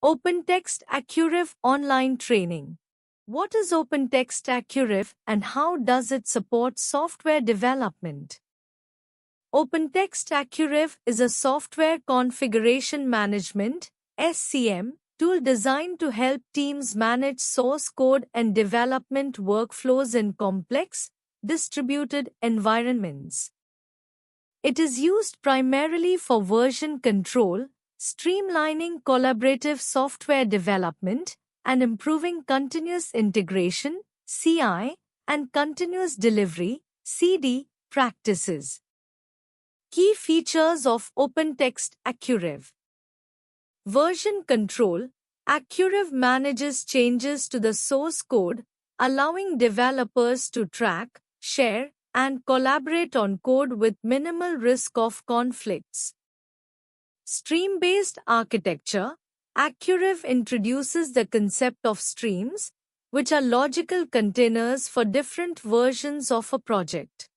OpenText Accuriv Online Training. What is OpenText Accuriv and how does it support software development? OpenText Accuriv is a software configuration management (SCM) tool designed to help teams manage source code and development workflows in complex, distributed environments. It is used primarily for version control, streamlining collaborative software development, and improving continuous integration (CI) and continuous delivery (CD) practices. Key features of OpenText Accuriv. Version control. Accuriv manages changes to the source code, allowing developers to track, share, and collaborate on code with minimal risk of conflicts. Stream-based architecture. Accuriv introduces the concept of streams, which are logical containers for different versions of a project.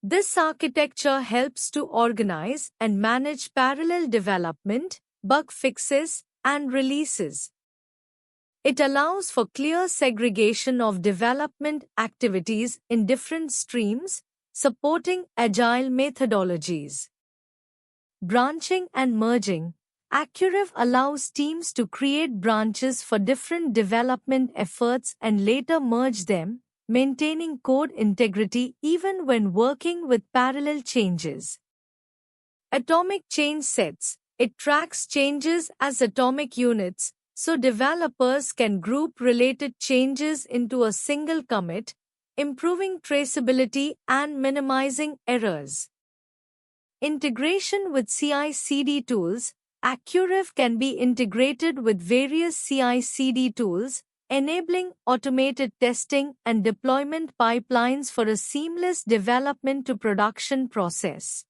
This architecture helps to organize and manage parallel development, bug fixes, and releases. It allows for clear segregation of development activities in different streams, supporting agile methodologies. Branching and merging. Accuriv allows teams to create branches for different development efforts and later merge them, maintaining code integrity even when working with parallel changes. Atomic change sets. It tracks changes as atomic units, so developers can group related changes into a single commit, improving traceability and minimizing errors. Integration with CI/CD tools. Accuriv can be integrated with various CI/CD tools, enabling automated testing and deployment pipelines for a seamless development to production process.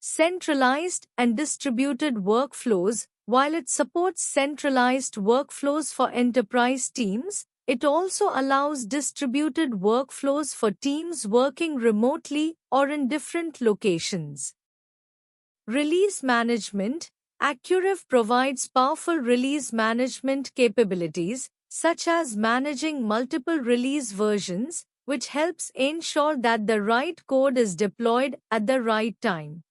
Centralized and distributed workflows. While it supports centralized workflows for enterprise teams, it also allows distributed workflows for teams working remotely or in different locations. Release management. Accuriv provides powerful release management capabilities, such as managing multiple release versions, which helps ensure that the right code is deployed at the right time.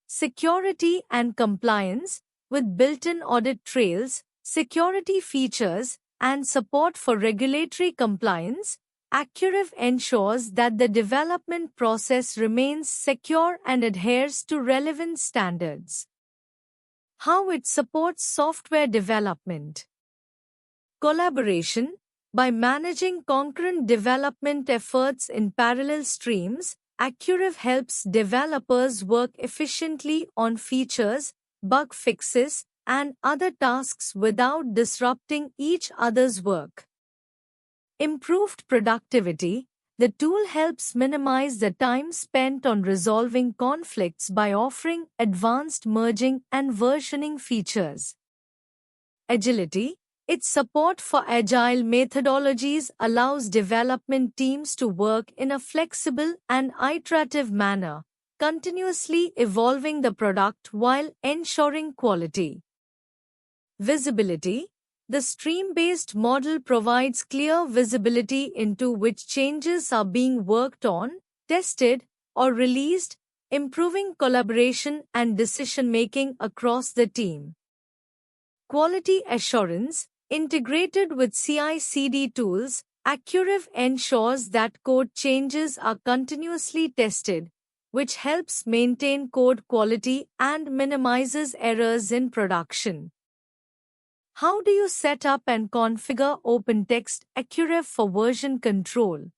Security and compliance. With built-in audit trails, security features, and support for regulatory compliance, Accuriv ensures that the development process remains secure and adheres to relevant standards. How it supports software development. Collaboration. By managing concurrent development efforts in parallel streams, Accuriv helps developers work efficiently on features, bug fixes, and other tasks without disrupting each other's work. Improved productivity. The tool helps minimize the time spent on resolving conflicts by offering advanced merging and versioning features. Agility. Its support for agile methodologies allows development teams to work in a flexible and iterative manner, continuously evolving the product while ensuring quality. Visibility. The stream-based model provides clear visibility into which changes are being worked on, tested, or released, improving collaboration and decision-making across the team. Quality assurance. Integrated with CI/CD tools, Accuriv ensures that code changes are continuously tested, which helps maintain code quality and minimizes errors in production. How do you set up and configure OpenText Accuriv for version control?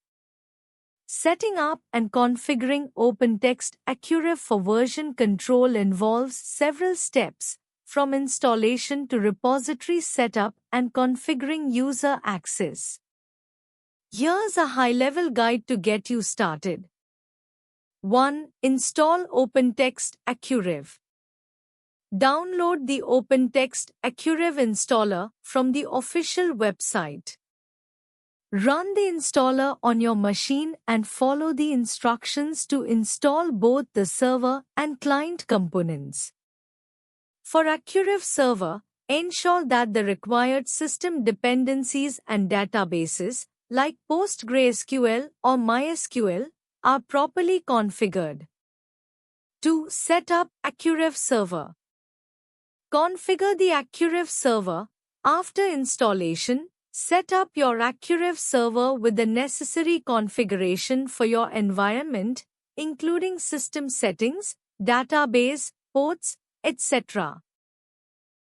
Setting up and configuring OpenText Accuriv for version control involves several steps, from installation to repository setup and configuring user access. Here's a high-level guide to get you started. 1. Install OpenText Accuriv. Download the OpenText Accuriv installer from the official website. Run the installer on your machine and follow the instructions to install both the server and client components. For Accuriv Server, Ensure that the required system dependencies and databases, like PostgreSQL or MySQL, are properly configured. 2. Set up Accurif Server. Configure the Accurif Server. After installation, set up your Accurif Server with the necessary configuration for your environment, including system settings, database, ports, etc.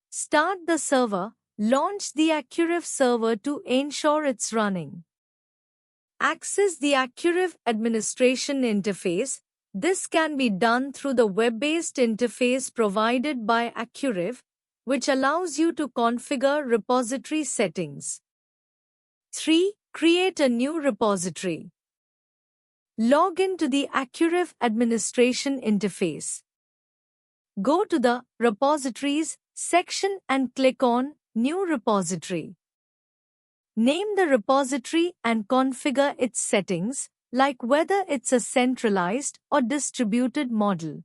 Start the server. Launch the Accurif Server to ensure it's running. Access the Accurif administration interface. This can be done through the web-based interface provided by Accurif, which allows you to configure repository settings. 3. Create a new repository. Log into the Accurif administration interface. Go to the Repositories section and click on New Repository. Name the repository and configure its settings, like whether it's a centralized or distributed model.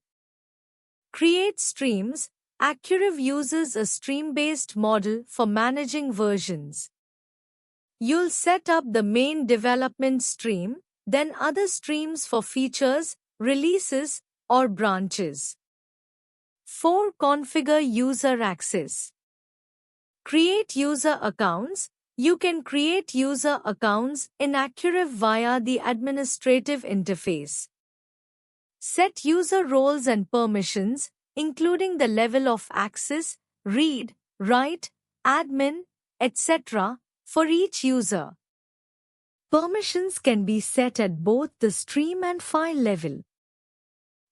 Create streams. Accurif uses a stream-based model for managing versions. You'll set up the main development stream, then other streams for features, releases, or branches. 4. Configure user access. Create user accounts. You can create user accounts in Accurif via the administrative interface. Set user roles and permissions, including the level of access, read, write, admin, etc., for each user. Permissions can be set at both the stream and file level.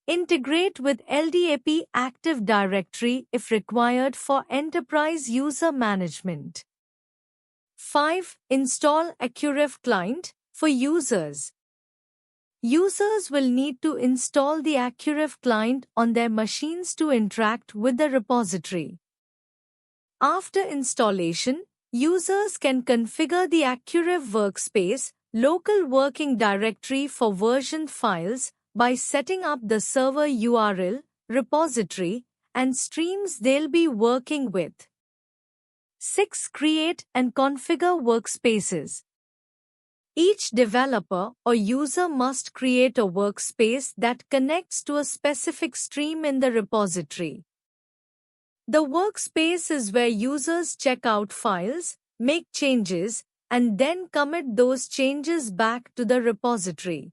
Integrate with LDAP Active Directory if required for enterprise user management. 5. Install Accurif Client for users. Users will need to install the Accurif client on their machines to interact with the repository. After installation, users can configure the Accurif workspace, local working directory for versioned files by setting up the server URL, repository, and streams they'll be working with. 6. Create and configure workspaces. Each developer or user must create a workspace that connects to a specific stream in the repository. The workspace is where users check out files, make changes, and then commit those changes back to the repository.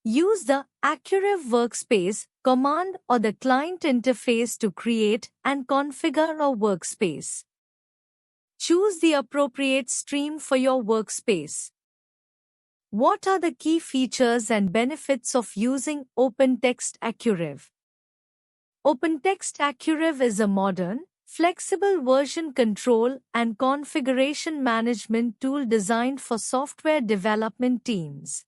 Use the Accurif Workspace command or the client interface to create and configure a workspace. Choose the appropriate stream for your workspace. What are the key features and benefits of using OpenText Accurif? OpenText Accurif is a modern, flexible version control and configuration management tool designed for software development teams.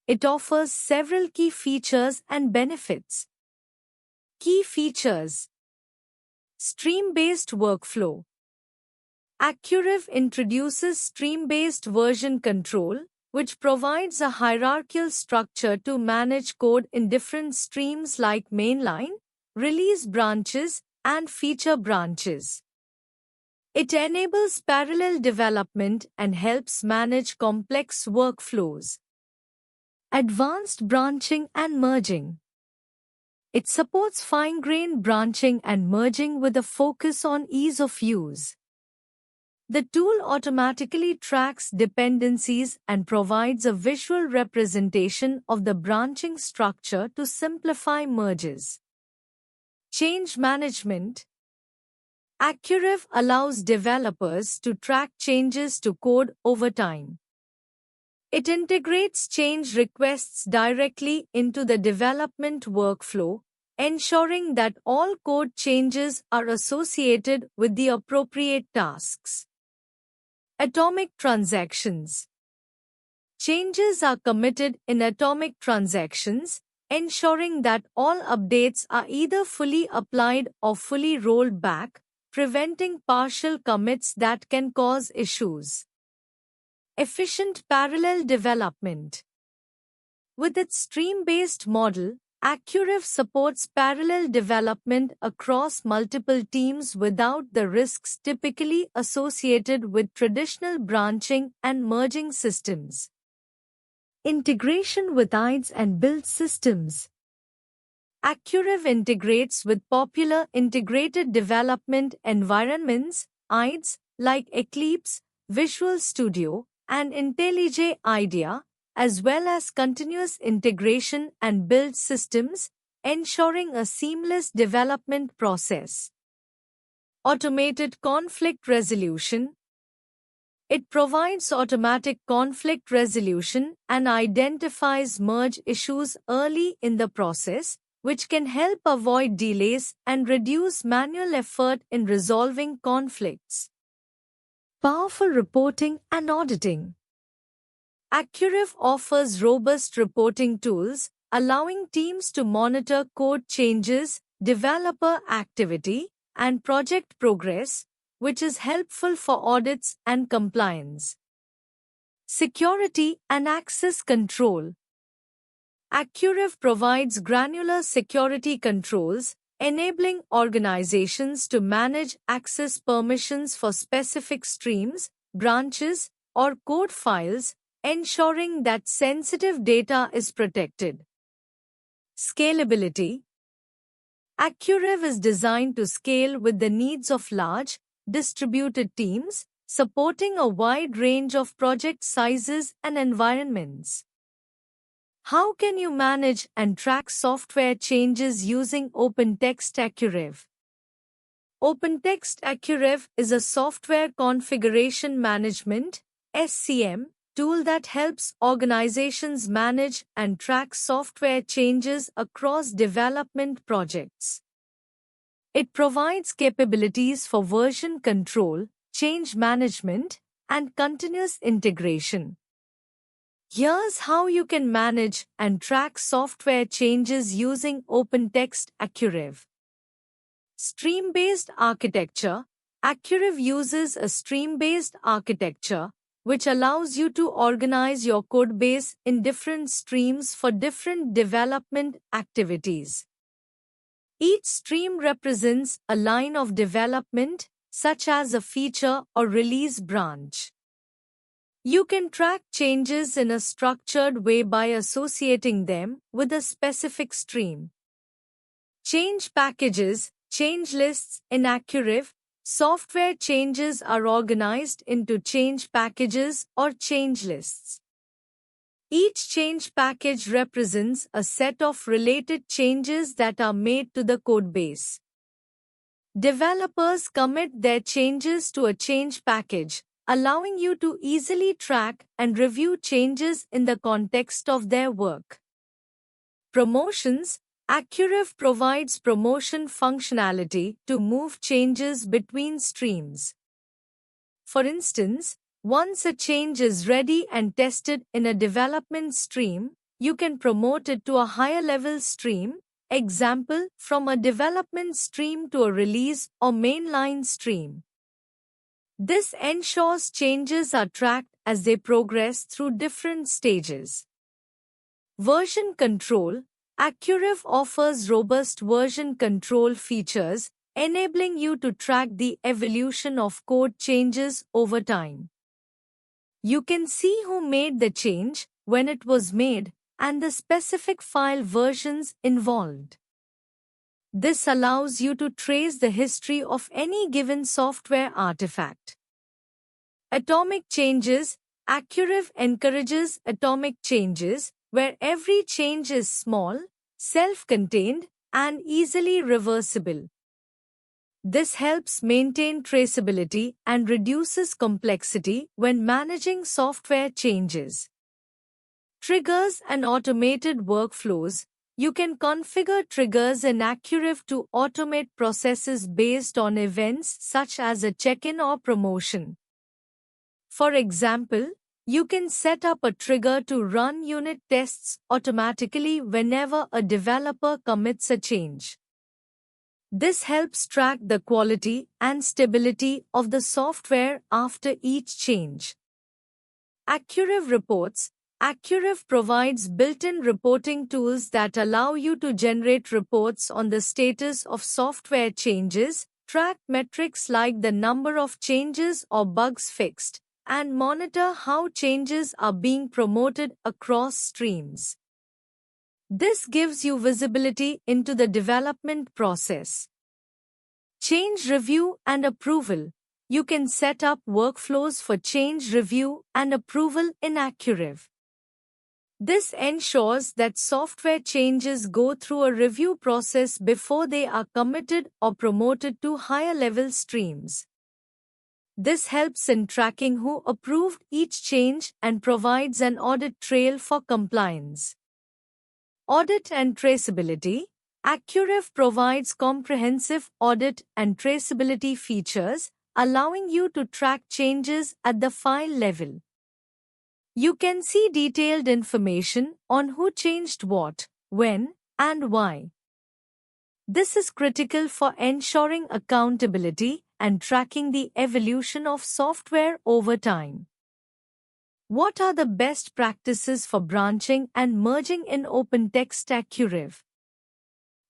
It offers several key features and benefits. Key features: stream-based workflow. Accurif introduces stream-based version control, which provides a hierarchical structure to manage code in different streams like mainline, release branches, and feature branches. It enables parallel development and helps manage complex workflows. Advanced branching and merging. It supports fine-grained branching and merging with a focus on ease of use. The tool automatically tracks dependencies and provides a visual representation of the branching structure to simplify merges. Change management. Accurif allows developers to track changes to code over time. It integrates change requests directly into the development workflow, ensuring that all code changes are associated with the appropriate tasks. Atomic transactions. Changes are committed in atomic transactions, ensuring that all updates are either fully applied or fully rolled back, preventing partial commits that can cause issues. Efficient parallel development. With its stream-based model, Accuriv supports parallel development across multiple teams without the risks typically associated with traditional branching and merging systems. Integration with IDEs and build systems. Accuriv integrates with popular integrated development environments, IDEs, like Eclipse, Visual Studio, and IntelliJ IDEA, as well as continuous integration and build systems, ensuring a seamless development process. Automated conflict resolution. It provides automatic conflict resolution and identifies merge issues early in the process, which can help avoid delays and reduce manual effort in resolving conflicts. Powerful reporting and auditing. Accuriv offers robust reporting tools, allowing teams to monitor code changes, developer activity, and project progress, which is helpful for audits and compliance. Security and access control. Accuriv provides granular security controls, enabling organizations to manage access permissions for specific streams, branches, or code files, ensuring that sensitive data is protected. Scalability. Accuriv is designed to scale with the needs of large, distributed teams, supporting a wide range of project sizes and environments. How can you manage and track software changes using OpenText Accuriv? OpenText Accuriv is a software configuration management (SCM) tool that helps organizations manage and track software changes across development projects. It provides capabilities for version control, change management, and continuous integration. Here's how you can manage and track software changes using OpenText Accuriv. Stream-based architecture. Accuriv uses a stream-based architecture, which allows you to organize your codebase in different streams for different development activities. Each stream represents a line of development, such as a feature or release branch. You can track changes in a structured way by associating them with a specific stream. Change packages, change lists. In Accuriv, software changes are organized into change packages or change lists. Each change package represents a set of related changes that are made to the codebase. Developers commit their changes to a change package, allowing you to easily track and review changes in the context of their work. Promotions. Accuriv provides promotion functionality to move changes between streams. For instance, once a change is ready and tested in a development stream, you can promote it to a higher level stream, example, from a development stream to a release or mainline stream. This ensures changes are tracked as they progress through different stages. Version control. Accuriv offers robust version control features, enabling you to track the evolution of code changes over time. You can see who made the change, when it was made, and the specific file versions involved. This allows you to trace the history of any given software artifact. Atomic changes. Accuriv encourages atomic changes, where every change is small, self-contained, and easily reversible. This helps maintain traceability and reduces complexity when managing software changes. Triggers and automated workflows. You can configure triggers in Accuriv to automate processes based on events such as a check-in or promotion. For example, you can set up a trigger to run unit tests automatically whenever a developer commits a change. This helps track the quality and stability of the software after each change. Accuriv reports. Accuriv provides built-in reporting tools that allow you to generate reports on the status of software changes, track metrics like the number of changes or bugs fixed, and monitor how changes are being promoted across streams. This gives you visibility into the development process. Change review and approval. You can set up workflows for change review and approval in Accuriv. This ensures that software changes go through a review process before they are committed or promoted to higher-level streams. This helps in tracking who approved each change and provides an audit trail for compliance. Audit and traceability. Accuriv provides comprehensive audit and traceability features, allowing you to track changes at the file level. You can see detailed information on who changed what, when, and why. This is critical for ensuring accountability and tracking the evolution of software over time. What are the best practices for branching and merging in OpenText Accuriv?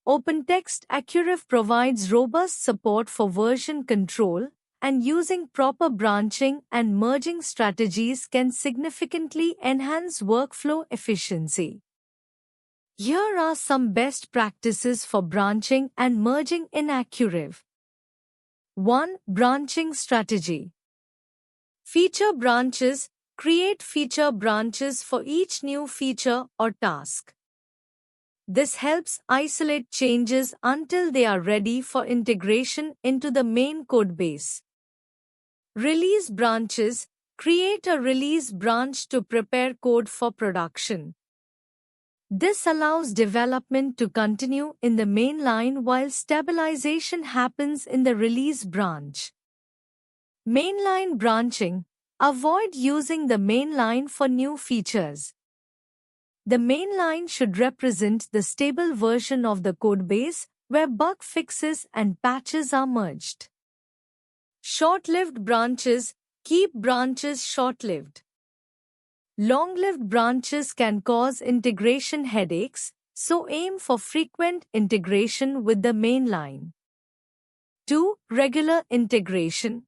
OpenText Accuriv provides robust support for version control, and using proper branching and merging strategies can significantly enhance workflow efficiency. Here are some best practices for branching and merging in Accuriv. 1. Branching strategy. Feature branches. Create feature branches for each new feature or task. This helps isolate changes until they are ready for integration into the main codebase. Release branches. Create a release branch to prepare code for production. This allows development to continue in the main line while stabilization happens in the release branch. Mainline branching. Avoid using the main line for new features. The main line should represent the stable version of the codebase where bug fixes and patches are merged. Short-lived branches. Keep branches short-lived. Long-lived branches can cause integration headaches, so aim for frequent integration with the main line. 2. Regular integration.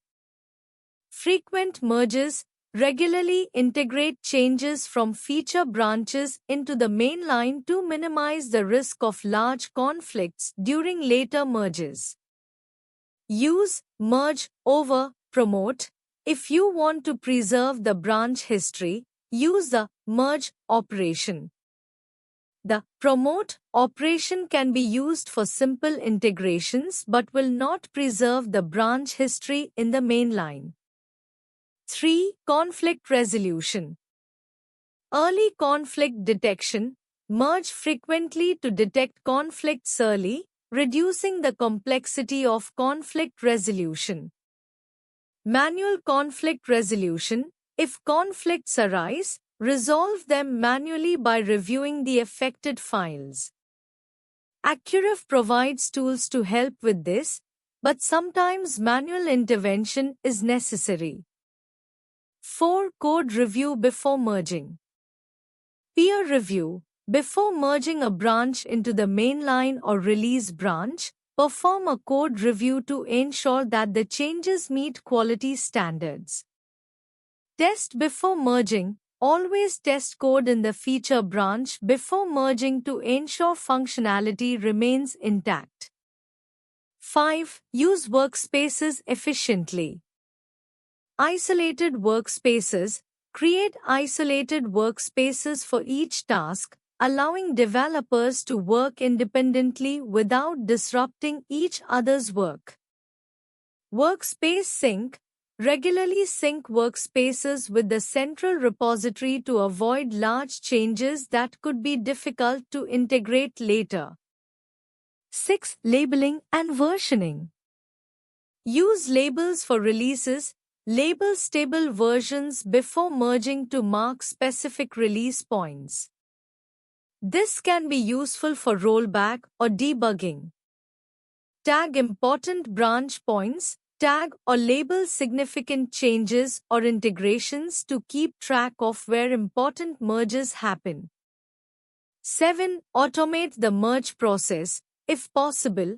Frequent merges. Regularly integrate changes from feature branches into the main line to minimize the risk of large conflicts during later merges. Use merge over promote. If you want to preserve the branch history, use the merge operation. The promote operation can be used for simple integrations but will not preserve the branch history in the main line. 3. Conflict resolution. Early conflict detection. Merge frequently to detect conflicts early, reducing the complexity of conflict resolution. Manual conflict resolution. If conflicts arise, resolve them manually by reviewing the affected files. Accuriv provides tools to help with this, but sometimes manual intervention is necessary. 4. Code review before merging. Peer review. Before merging a branch into the mainline or release branch, perform a code review to ensure that the changes meet quality standards. Test before merging. Always test code in the feature branch before merging to ensure functionality remains intact. 5. Use workspaces efficiently. Isolated workspaces. Create isolated workspaces for each task, allowing developers to work independently without disrupting each other's work. Workspace sync. Regularly sync workspaces with the central repository to avoid large changes that could be difficult to integrate later. 6. Labeling and versioning. Use labels for releases. Label stable versions before merging to mark specific release points. This can be useful for rollback or debugging. Tag important branch points. Tag or label significant changes or integrations to keep track of where important merges happen. 7. Automate the merge process, if possible.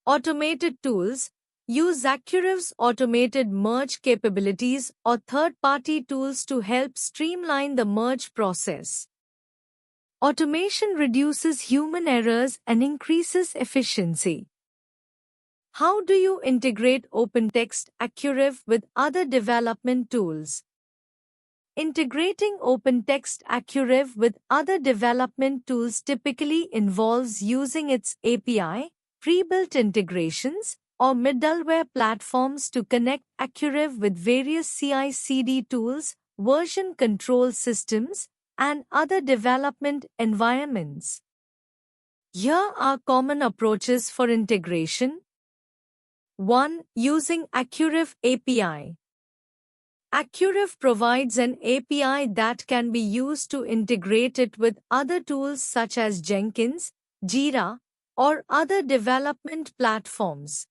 Automated tools. Use Accuriv's automated merge capabilities or third-party tools to help streamline the merge process. Automation reduces human errors and increases efficiency. How do you integrate OpenText Accuriv with other development tools? Integrating OpenText Accuriv with other development tools typically involves using its API, pre-built integrations, or middleware platforms to connect Accuriv with various CI/CD tools, version control systems, and other development environments. Here are common approaches for integration. 1. Using Accuriv API. Accuriv provides an API that can be used to integrate it with other tools such as Jenkins, Jira, or other development platforms.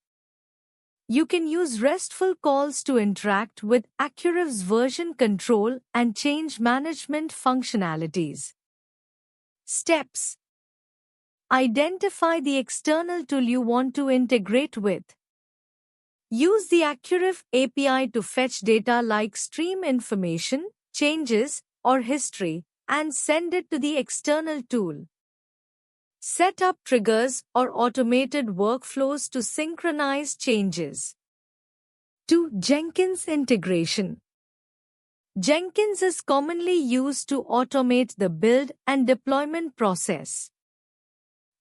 You can use RESTful calls to interact with Accuriv's version control and change management functionalities. Steps. Identify the external tool you want to integrate with. Use the Accuriv API to fetch data like stream information, changes, or history, and send it to the external tool. Set up triggers or automated workflows to synchronize changes. 2. Jenkins integration. Jenkins is commonly used to automate the build and deployment process.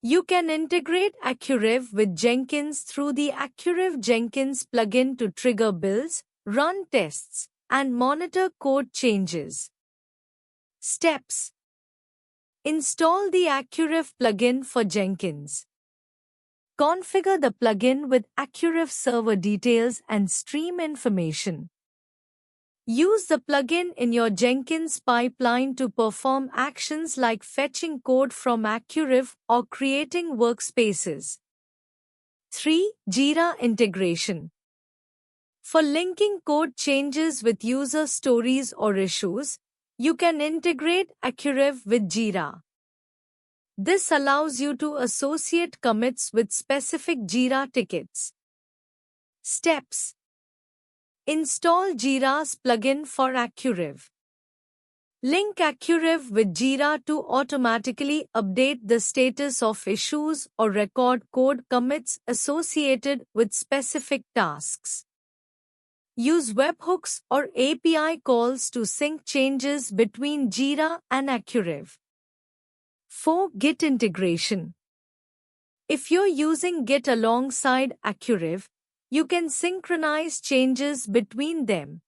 You can integrate Accuriv with Jenkins through the Accuriv Jenkins plugin to trigger builds, run tests, and monitor code changes. Steps. Install the Accuriv plugin for Jenkins. Configure the plugin with Accuriv server details and stream information. Use the plugin in your Jenkins pipeline to perform actions like fetching code from Accuriv or creating workspaces. 3. Jira integration. For linking code changes with user stories or issues, you can integrate Accuriv with Jira. This allows you to associate commits with specific Jira tickets. Steps. Install Jira's plugin for Accuriv. Link Accuriv with Jira to automatically update the status of issues or record code commits associated with specific tasks. Use webhooks or API calls to sync changes between Jira and Accuriv. 4. Git integration. If you're using Git alongside Accuriv, you can synchronize changes between them.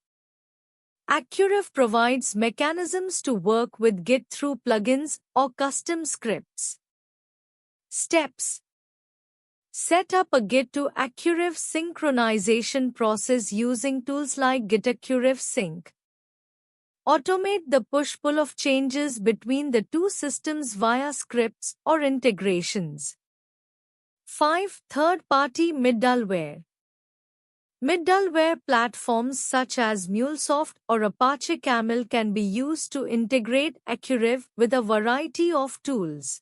Accuriv provides mechanisms to work with Git through plugins or custom scripts. Steps. Set up a Git to Accuriv synchronization process using tools like Git Accuriv Sync. Automate the push-pull of changes between the two systems via scripts or integrations. 5. Third-party middleware. Middleware platforms such as MuleSoft or Apache Camel can be used to integrate Accuriv with a variety of tools.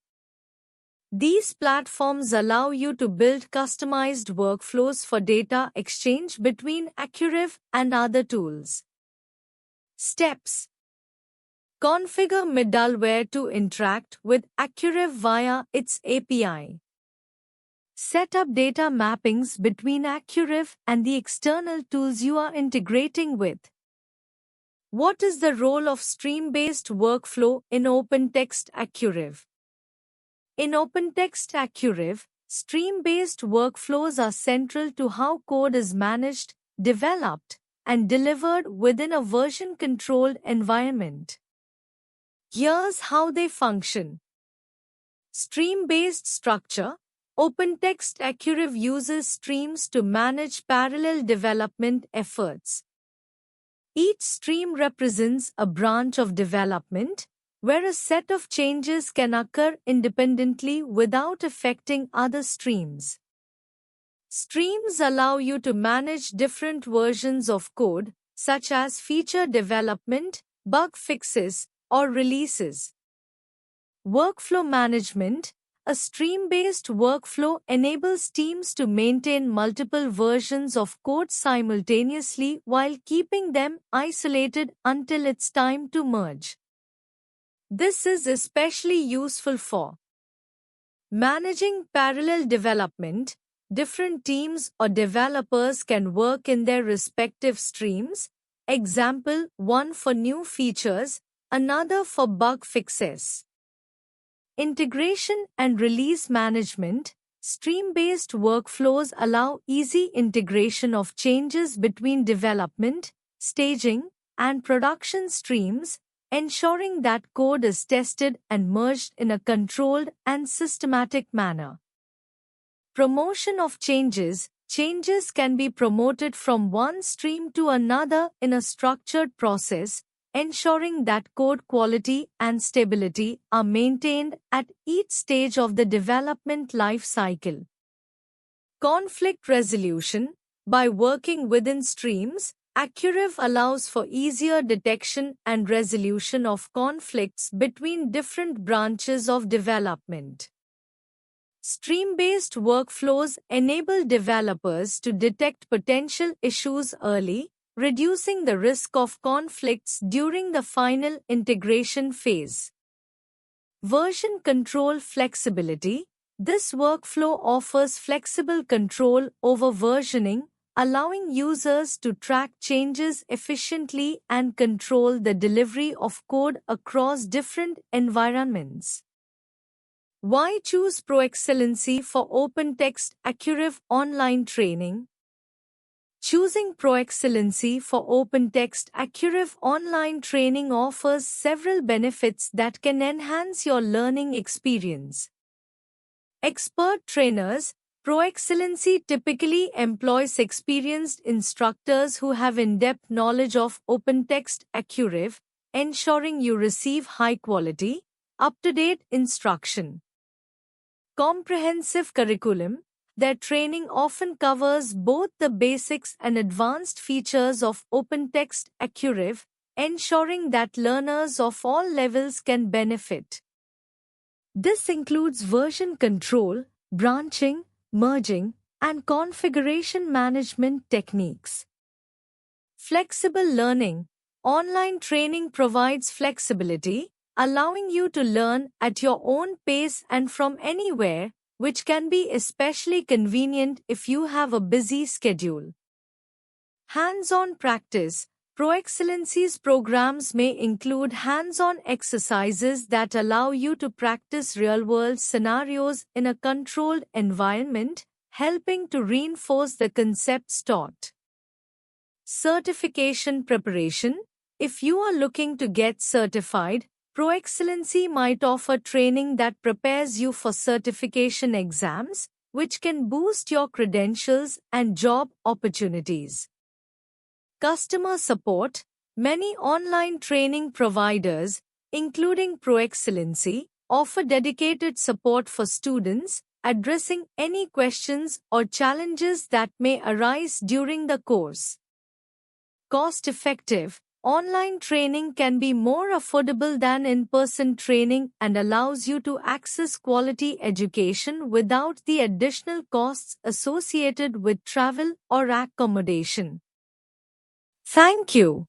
These platforms allow you to build customized workflows for data exchange between Accuriv and other tools. Steps. Configure middleware to interact with Accuriv via its API. Set up data mappings between Accuriv and the external tools you are integrating with. What is the role of stream-based workflow in OpenText Accuriv? In OpenText Accuriv, stream-based workflows are central to how code is managed, developed, and delivered within a version-controlled environment. Here's how they function. Stream-based structure. OpenText Accuriv uses streams to manage parallel development efforts. Each stream represents a branch of development, where a set of changes can occur independently without affecting other streams. Streams allow you to manage different versions of code, such as feature development, bug fixes, or releases. Workflow management. A stream-based workflow enables teams to maintain multiple versions of code simultaneously while keeping them isolated until it's time to merge. This is especially useful for managing parallel development. Different teams or developers can work in their respective streams, example, one for new features, another for bug fixes. Integration and release management. Stream-based workflows allow easy integration of changes between development, staging, and production streams, ensuring that code is tested and merged in a controlled and systematic manner. Promotion of changes. Changes can be promoted from one stream to another in a structured process, ensuring that code quality and stability are maintained at each stage of the development life cycle. Conflict resolution. By working within streams, Accuriv allows for easier detection and resolution of conflicts between different branches of development. Stream-based workflows enable developers to detect potential issues early, reducing the risk of conflicts during the final integration phase. Version control flexibility. This workflow offers flexible control over versioning, allowing users to track changes efficiently and control the delivery of code across different environments. Why choose ProExcellency for OpenText Accuriv online training? Choosing ProExcellency for OpenText Accuriv online training offers several benefits that can enhance your learning experience. Expert trainers. ProExcellency typically employs experienced instructors who have in-depth knowledge of OpenText Accuriv, ensuring you receive high-quality, up-to-date instruction. Comprehensive curriculum. Their training often covers both the basics and advanced features of OpenText Accuriv, ensuring that learners of all levels can benefit. This includes version control, branching, merging, and configuration management techniques. Flexible learning. Online training provides flexibility, allowing you to learn at your own pace and from anywhere, which can be especially convenient if you have a busy schedule. Hands-on practice. ProExcellency's programs may include hands-on exercises that allow you to practice real-world scenarios in a controlled environment, helping to reinforce the concepts taught. Certification preparation. If you are looking to get certified, ProExcellency might offer training that prepares you for certification exams, which can boost your credentials and job opportunities. Customer support. Many online training providers, including ProExcellency, offer dedicated support for students, addressing any questions or challenges that may arise during the course. Cost-effective. Online training can be more affordable than in-person training and allows you to access quality education without the additional costs associated with travel or accommodation. Thank you.